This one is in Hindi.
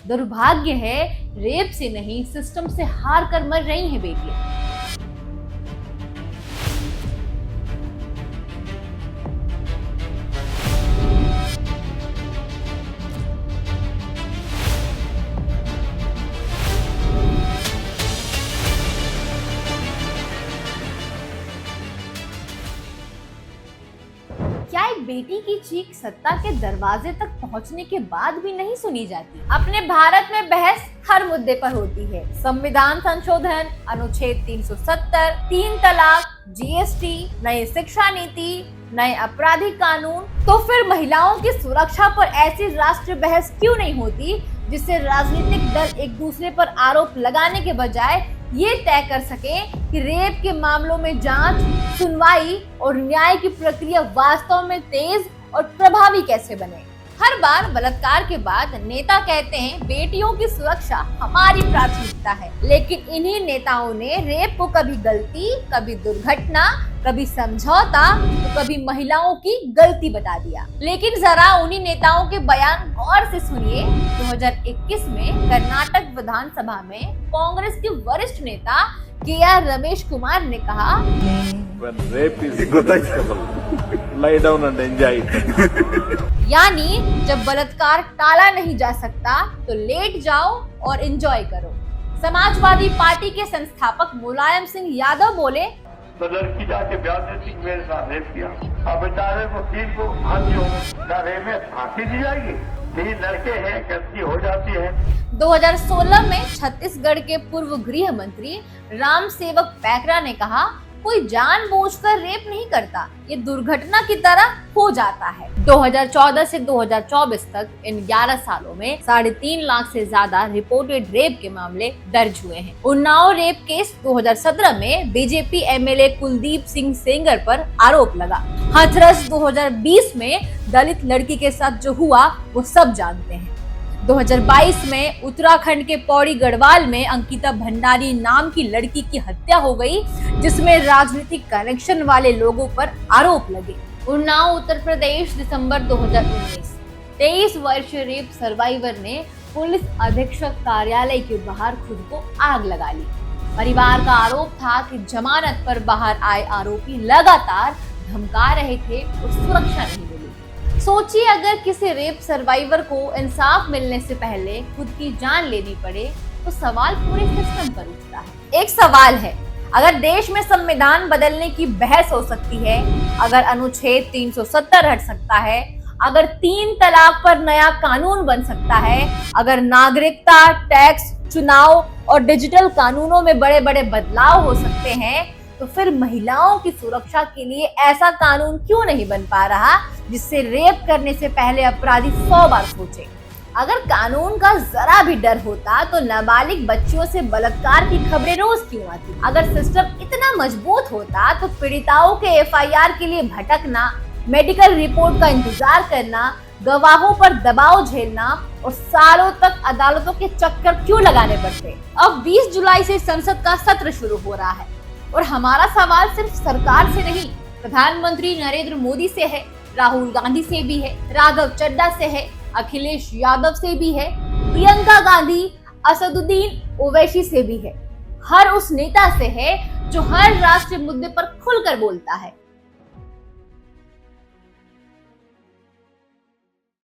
दुर्भाग्य है, रेप से नहीं सिस्टम से हार कर मर रही हैं बेटियां। क्या एक बेटी की चीख सत्ता के दरवाजे तक पहुंचने के बाद भी नहीं सुनी जाती? अपने भारत में बहस हर मुद्दे पर होती है। संविधान संशोधन, अनुच्छेद 370, 3 तलाक, जीएसटी, नई शिक्षा नीति, नए आपराधिक कानून। तो फिर महिलाओं की सुरक्षा पर ऐसी राष्ट्रीय बहस क्यों नहीं होती जिससे राजनीतिक दल एक दूसरे पर आरोप लगाने के बजाय ये तय कर सके कि रेप के मामलों में जांच, सुनवाई और न्याय की प्रक्रिया वास्तव में तेज और प्रभावी कैसे बने। हर बार बलात्कार के बाद नेता कहते हैं बेटियों की सुरक्षा हमारी प्राथमिकता है, लेकिन इन्हीं नेताओं ने रेप को कभी गलती, कभी दुर्घटना, कभी समझौता तो कभी महिलाओं की गलती बता दिया। लेकिन जरा उन्हीं नेताओं के बयान गौर से सुनिए। 2021 में कर्नाटक विधानसभा में कांग्रेस के वरिष्ठ नेता के.आर. रमेश कुमार ने कहा, यानी जब बलात्कार टाला नहीं जा सकता तो लेट जाओ और एंजॉय करो। समाजवादी पार्टी के संस्थापक मुलायम सिंह यादव बोले, तो लड़की जाके ब्याह देती मेरे साथ रेप किया। अब बेचारे वकील को फांसी हो रेप में फांसी दी जाएगी। यही लड़के हैं, गलती हो जाती है। 2016 में छत्तीसगढ़ के पूर्व गृह मंत्री राम सेवक पैकरा ने कहा, कोई जानबूझकर रेप नहीं करता, ये दुर्घटना की तरह हो जाता है। 2014 से 2024 तक इन 11 सालों में 3.5 लाख से ज्यादा रिपोर्टेड रेप के मामले दर्ज हुए हैं। उन्नाव रेप केस 2017 में बीजेपी एमएलए कुलदीप सिंह सेंगर पर आरोप लगा। हाथरस 2020 में दलित लड़की के साथ जो हुआ वो सब जानते हैं। 2022 में उत्तराखंड के पौड़ी गढ़वाल में अंकिता भंडारी नाम की लड़की की हत्या हो गई, जिसमें राजनीतिक कनेक्शन वाले लोगों पर आरोप लगे। उन्नाव उत्तर प्रदेश, दिसंबर 2019। 23 वर्षीय रेप सर्वाइवर ने पुलिस अधीक्षक कार्यालय के बाहर खुद को आग लगा ली। परिवार का आरोप था कि जमानत पर बाहर आए आरोपी लगातार धमका रहे थे और सुरक्षा नहीं मिली। सोचिए, अगर किसी रेप सर्वाइवर को इंसाफ मिलने से पहले खुद की जान लेनी पड़े तो सवाल पूरे सिस्टम पर उठता है। एक सवाल है, अगर देश में संविधान बदलने की बहस हो सकती है, अगर अनुच्छेद 370 हट सकता है, अगर 3 तलाक पर नया कानून बन सकता है, अगर नागरिकता, टैक्स, चुनाव और डिजिटल कानूनों में बड़े बड़े बदलाव हो सकते हैं, तो फिर महिलाओं की सुरक्षा के लिए ऐसा कानून क्यों नहीं बन पा रहा जिससे रेप करने से पहले अपराधी 100 बार सोचे। अगर कानून का जरा भी डर होता तो नाबालिग बच्चियों से बलात्कार की खबरें रोज क्यों आती। अगर सिस्टम इतना मजबूत होता तो पीड़िताओं के एफआईआर के लिए भटकना, मेडिकल रिपोर्ट का इंतजार करना, गवाहों पर दबाव झेलना और सालों तक अदालतों के चक्कर क्यों लगाने पड़ते। अब 20 जुलाई से संसद का सत्र शुरू हो रहा है और हमारा सवाल सिर्फ सरकार से नहीं, प्रधानमंत्री नरेंद्र मोदी से है, राहुल गांधी से भी है, राघव चड्ढा से है, अखिलेश यादव से भी है, प्रियंका गांधी, असदुद्दीन ओवैसी से भी है। हर उस नेता से है जो हर राष्ट्रीय मुद्दे पर खुलकर बोलता है।